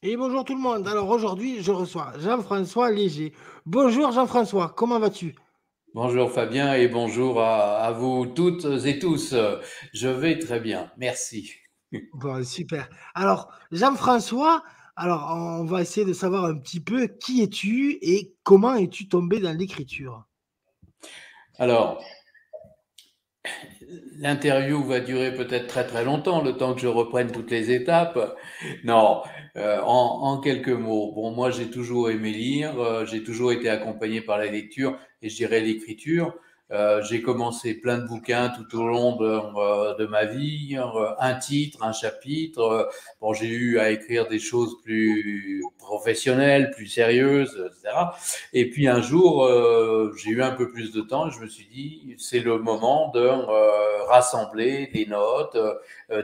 Et bonjour tout le monde. Alors aujourd'hui, je reçois Jean-François Léger. Bonjour Jean-François, comment vas-tu? Bonjour Fabien et bonjour à vous toutes et tous. Je vais très bien, merci. Bon, super. Alors Jean-François, alors on va essayer de savoir un petit peu qui es-tu et comment es-tu tombé dans l'écriture? Alors, l'interview va durer peut-être très très longtemps, le temps que je reprenne toutes les étapes. Non, en quelques mots. Bon, moi j'ai toujours aimé lire, j'ai toujours été accompagné par la lecture et je dirais l'écriture. J'ai commencé plein de bouquins tout au long de ma vie, un titre, un chapitre. Bon, j'ai eu à écrire des choses plus professionnelles, plus sérieuses, etc. Et puis un jour, j'ai eu un peu plus de temps et je me suis dit, c'est le moment de rassembler des notes,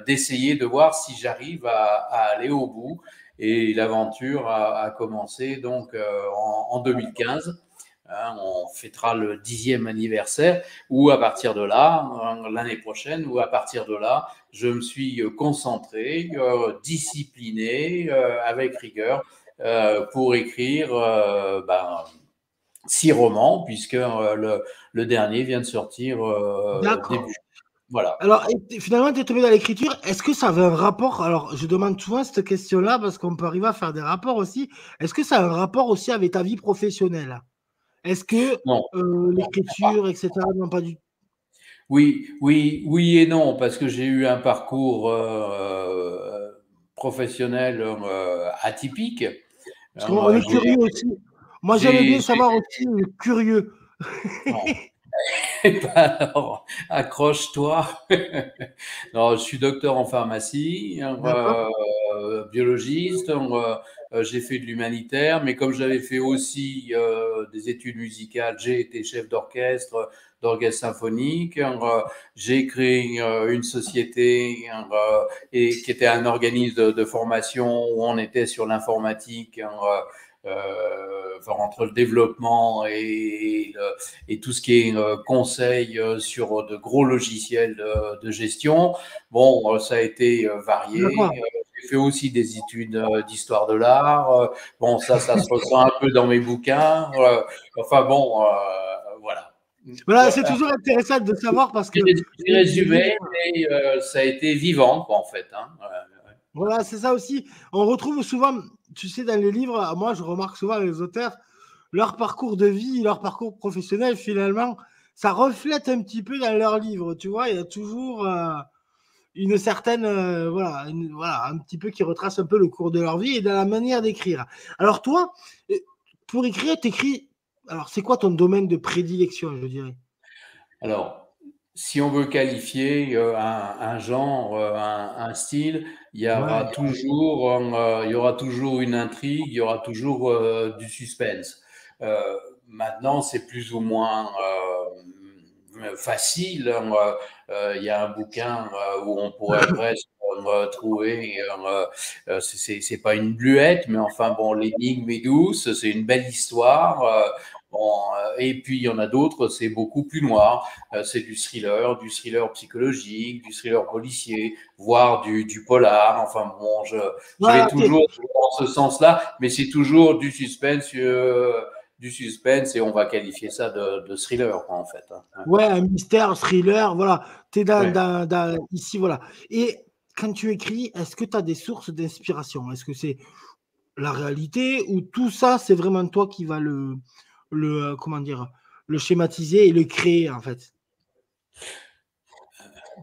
d'essayer de voir si j'arrive à aller au bout. Et l'aventure a commencé donc en 2015. Hein, on fêtera le 10e anniversaire, ou à partir de là, l'année prochaine, ou à partir de là, je me suis concentré, discipliné, avec rigueur, pour écrire 6 romans, puisque le dernier vient de sortir D'accord. début. Voilà. Alors finalement, tu es tombé dans l'écriture. Est-ce que ça avait un rapport? Alors je demande souvent cette question-là parce qu'on peut arriver à faire des rapports aussi. Est-ce que ça a un rapport aussi avec ta vie professionnelle? Est-ce que Non. l'écriture, etc., non pas du tout? Oui, oui, oui et non, parce que j'ai eu un parcours professionnel atypique. Parce qu'on est curieux aussi. Moi, j'aime bien J'ai, savoir aussi, curieux. non. Eh ben alors, accroche-toi. Non, je suis docteur en pharmacie, D'accord. biologiste. J'ai fait de l'humanitaire, mais comme j'avais fait aussi des études musicales, j'ai été chef d'orchestre symphonique. J'ai créé une société et qui était un organisme de formation où on était sur l'informatique. Enfin, entre le développement et tout ce qui est conseil sur de gros logiciels de gestion. Bon, ça a été varié. D'accord. J'ai fait aussi des études d'histoire de l'art. Bon, ça se ressent un peu dans mes bouquins. Enfin bon, voilà. Voilà, c'est Voilà. toujours intéressant de savoir parce que J'ai les résumé, livres, mais ça a été vivant, quoi, en fait. Hein. voilà, c'est ça aussi. On retrouve souvent, tu sais, dans les livres, moi, je remarque souvent les auteurs, leur parcours de vie, leur parcours professionnel, finalement, ça reflète un petit peu dans leurs livres, tu vois. Il y a toujours une certaine, voilà, voilà, un petit peu qui retrace un peu le cours de leur vie et de la manière d'écrire. Alors toi, pour écrire, t'écris. Alors, c'est quoi ton domaine de prédilection, je dirais? Alors, si on veut qualifier un genre, un style, Ouais. il y aura toujours une intrigue, il y aura toujours du suspense. Maintenant, c'est plus ou moins facile. Il y a un bouquin où on pourrait presque trouver, c'est pas une bluette, mais enfin bon, l'énigme est douce, c'est une belle histoire. Bon, et puis il y en a d'autres, c'est beaucoup plus noir. C'est du thriller psychologique, du thriller policier, voire du polar. Enfin bon, je vais Voilà, toujours dans ce sens-là, mais c'est toujours du suspense et on va qualifier ça de thriller, quoi, en fait. Hein. ouais, un mystère, thriller, voilà. Tu es Ouais. ici, voilà. Et quand tu écris, est-ce que tu as des sources d'inspiration? Est-ce que c'est la réalité ou tout ça, c'est vraiment toi qui vas comment dire, le schématiser et le créer, en fait?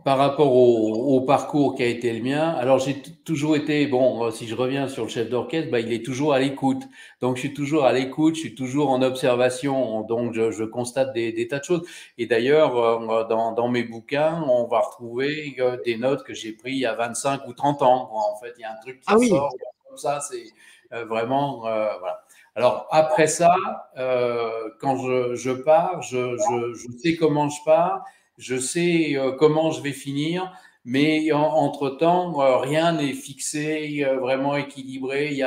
Par rapport au parcours qui a été le mien, alors j'ai toujours été, bon, si je reviens sur le chef d'orchestre, bah, il est toujours à l'écoute. Donc je suis toujours à l'écoute, je suis toujours en observation, donc je constate des tas de choses. Et d'ailleurs, dans mes bouquins, on va retrouver des notes que j'ai prises il y a 25 ou 30 ans. En fait, il y a un truc qui Ah oui, ressort comme ça, c'est vraiment, voilà. Alors après ça, quand je pars, je sais comment je pars, je sais comment je vais finir, mais entre-temps, rien n'est fixé, vraiment équilibré.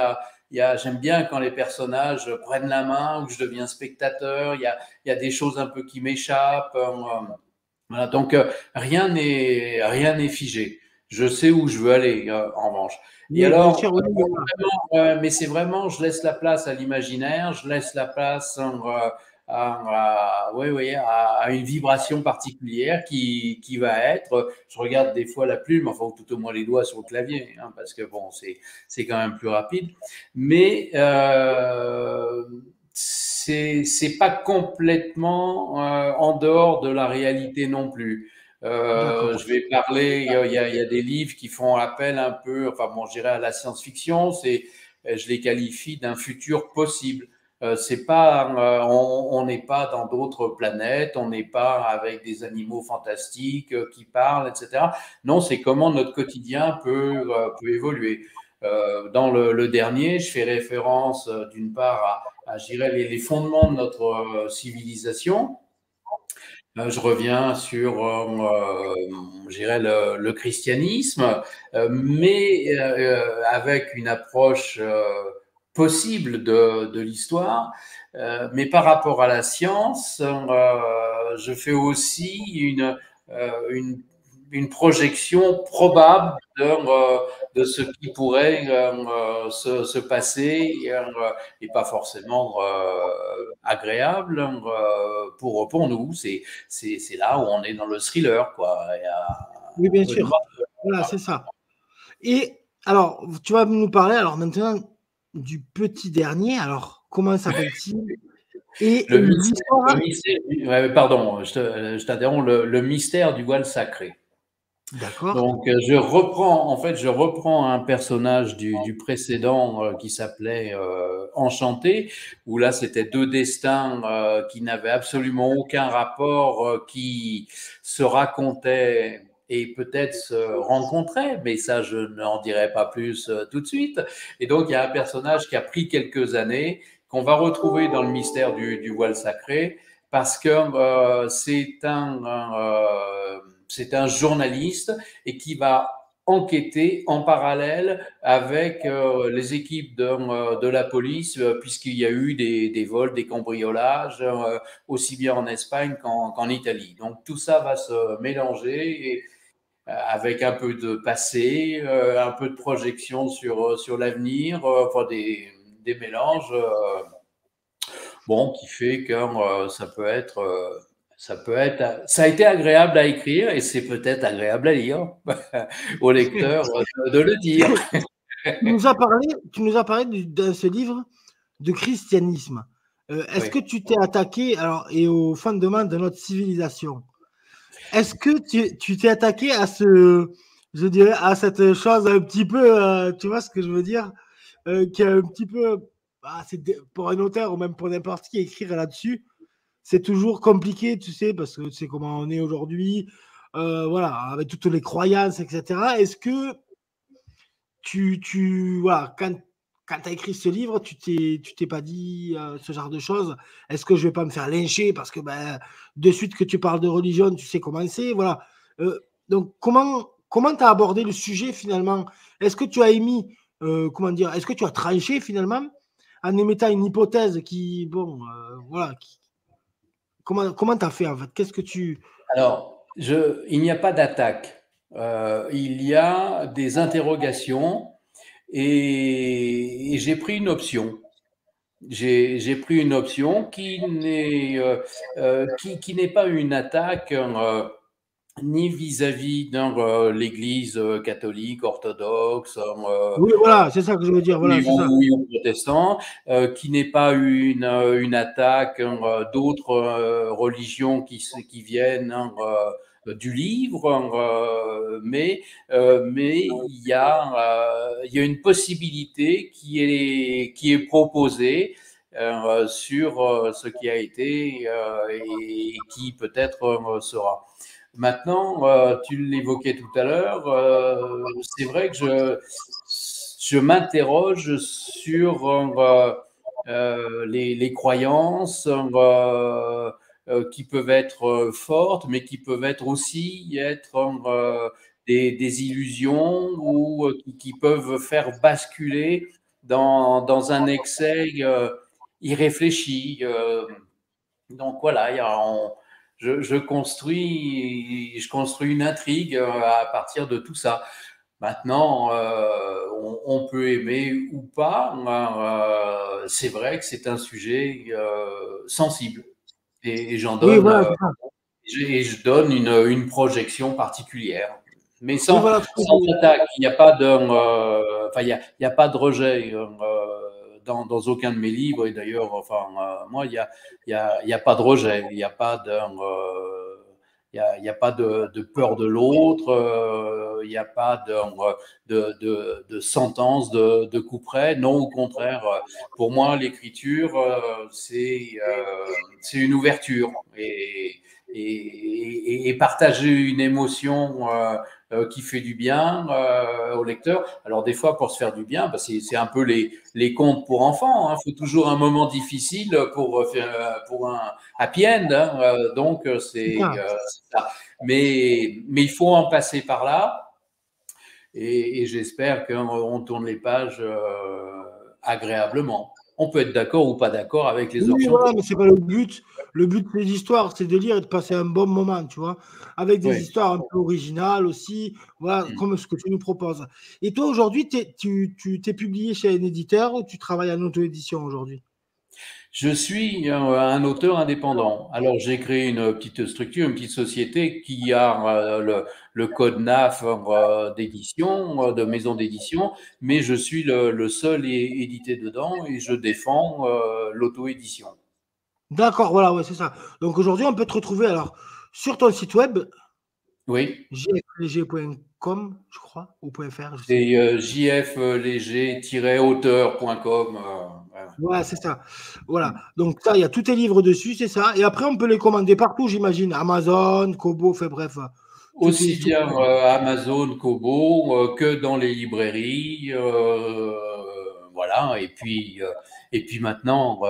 J'aime bien quand les personnages prennent la main, où je deviens spectateur, il y a des choses un peu qui m'échappent. Voilà, donc rien n'est figé. Je sais où je veux aller, en revanche. Et Oui, bien alors, sûr, oui, oui, voilà. mais c'est vraiment, je laisse la place à l'imaginaire, je laisse la place oui, oui, à une vibration particulière qui va être. Je regarde des fois la plume, enfin, ou tout au moins les doigts sur le clavier, hein, parce que bon, c'est quand même plus rapide. Mais c'est pas complètement en dehors de la réalité non plus. D'accord. Je vais parler, il y a des livres qui font appel un peu, enfin bon, je dirais à la science-fiction, je les qualifie d'un futur possible. C'est pas, on n'est pas dans d'autres planètes, on n'est pas avec des animaux fantastiques qui parlent, etc. Non, c'est comment notre quotidien peut évoluer. Dans le dernier, je fais référence d'une part je dirais, les fondements de notre civilisation. Je reviens sur, je dirais, le christianisme, mais avec une approche possible de l'histoire. Mais par rapport à la science, je fais aussi une, une projection probable de ce qui pourrait se passer et pas forcément agréable pour nous. C'est là où on est dans le thriller, quoi. Il y a Oui, un bien peu de sûr. Voilà, c'est ça. Et alors, tu vas nous parler alors maintenant du petit dernier. Alors, comment s'appelle-t-il? Et le l'histoire. mystère ouais, pardon, je t'interromps, le mystère du voile sacré. D'accord. Donc, je reprends un personnage du précédent qui s'appelait Enchanté, où là, c'était deux destins qui n'avaient absolument aucun rapport, qui se racontaient et peut-être se rencontraient, mais ça, je n'en dirai pas plus tout de suite. Et donc, il y a un personnage qui a pris quelques années, qu'on va retrouver dans le mystère du voile sacré, parce que c'est un journaliste et qui va enquêter en parallèle avec les équipes de la police, puisqu'il y a eu des vols, des cambriolages, aussi bien en Espagne qu'en Italie. Donc tout ça va se mélanger et, avec un peu de passé, un peu de projection sur l'avenir, enfin des mélanges. Bon, qui fait que ça a été agréable à écrire et c'est peut-être agréable à lire au lecteur de le dire. Tu nous as parlé de ce livre de christianisme. Est-ce Oui. que tu t'es attaqué alors, et aux fondements de notre civilisation? Est-ce que tu t'es attaqué à je dirais, à cette chose un petit peu, tu vois ce que je veux dire, qui est un petit peu, pour un auteur ou même pour n'importe qui écrire là-dessus, c'est toujours compliqué, tu sais, parce que tu sais comment on est aujourd'hui, voilà, avec toutes les croyances, etc. Est-ce que voilà, quand tu as écrit ce livre, tu t'es pas dit ce genre de choses? Est-ce que je vais pas me faire lyncher parce que ben, de suite que tu parles de religion, tu sais comment c'est, voilà. Donc comment tu as abordé le sujet finalement? Est-ce que tu as émis, comment dire, est-ce que tu as tranché finalement en émettant une hypothèse qui, bon, voilà, comment tu as fait en fait? Qu'est-ce que tu. Alors, il n'y a pas d'attaque. Il y a des interrogations et j'ai pris une option. J'ai pris une option qui n'est pas une attaque ni vis-à-vis de l'Église catholique, orthodoxe, Oui, voilà, c'est ça que je veux dire, voilà, oui, c'est ça. oui, ou protestant, qui n'est pas une attaque d'autres religions qui viennent du livre, mais il y a une possibilité qui est proposée sur ce qui a été et qui peut-être sera. Maintenant, tu l'évoquais tout à l'heure, c'est vrai que je m'interroge sur les croyances qui peuvent être fortes, mais qui peuvent être aussi des illusions ou qui peuvent faire basculer dans un excès irréfléchi. Donc voilà, je construis une intrigue à partir de tout ça. Maintenant, on peut aimer ou pas. C'est vrai que c'est un sujet sensible et j'en Oui, donne voilà, c'est ça. et je donne une projection particulière. Mais Oui, sans, voilà, sans attaque, il n'y a pas de, enfin, il y a pas de rejet dans aucun de mes livres. Et d'ailleurs, enfin, moi, il y a pas de rejet, il n'y a pas de, il y a pas de peur de l'autre, il n'y a pas de sentence, de coup près. Non, au contraire, pour moi, l'écriture, c'est une ouverture et partager une émotion qui fait du bien au lecteur. Alors des fois, pour se faire du bien, bah, c'est un peu les contes pour enfants. Il faut toujours un moment difficile pour un happy end. Donc c'est ça. c'est ça. Mais il faut en passer par là. Et j'espère qu'on tourne les pages agréablement. On peut être d'accord ou pas d'accord avec les Oui, options. voilà, mais c'est pas le but. Le but des histoires, c'est de lire et de passer un bon moment, tu vois, avec des Oui. histoires un peu originales aussi, voilà, comme ce que tu nous proposes. Et toi, aujourd'hui, tu t'es publié chez un éditeur ou tu travailles en auto-édition aujourd'hui? Je suis un auteur indépendant. Alors, j'ai créé une petite structure, une petite société qui a le code NAF d'édition, de maison d'édition, mais je suis le seul édité dedans et je défends l'auto-édition. D'accord, voilà, ouais, c'est ça. Donc aujourd'hui, on peut te retrouver alors sur ton site web, Oui, jfléger.com, je crois, ou .fr, je sais c'est plus. jfléger-auteur.com. Voilà. Ouais, c'est ça. Voilà. Donc ça, il y a tous tes livres dessus, c'est ça. Et après, on peut les commander partout, j'imagine. Amazon, Kobo, enfin bref, Aussi tout bien Amazon, Kobo, que dans les librairies, voilà. Et puis maintenant,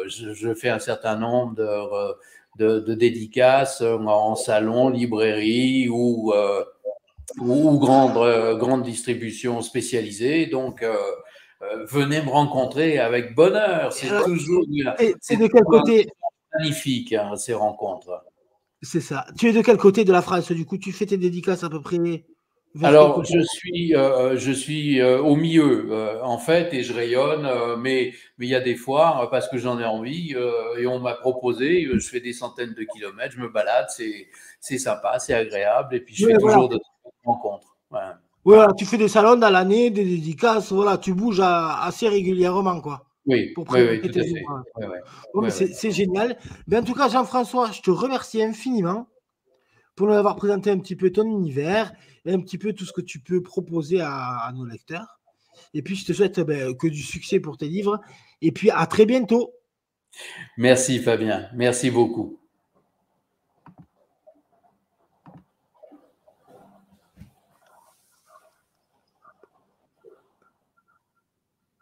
je fais un certain nombre de dédicaces en salon, librairie ou grande distribution spécialisée. Donc, venez me rencontrer avec bonheur. Et C'est de quel toujours côté? magnifique, hein, ces rencontres. C'est ça. Tu es de quel côté de la France? Du coup, tu fais tes dédicaces à peu près vers quel Alors, côté? je suis au milieu, en fait, et je rayonne, mais il y a des fois, parce que j'en ai envie, et on m'a proposé, je fais des centaines de kilomètres, je me balade, c'est sympa, c'est agréable, et puis je Ouais, fais voilà. toujours de rencontres. Voilà. Voilà, tu fais des salons dans l'année, des dédicaces, voilà, tu bouges assez régulièrement, quoi, Oui, pour oui, oui, présenter tout tes à fait. livres. Ouais, ouais, Bon, mais ouais, ouais. c'est génial. Mais en tout cas, Jean-François, je te remercie infiniment pour nous avoir présenté un petit peu ton univers et un petit peu tout ce que tu peux proposer à nos lecteurs. Et puis, je te souhaite ben, que du succès pour tes livres. Et puis, à très bientôt. Merci Fabien, merci beaucoup.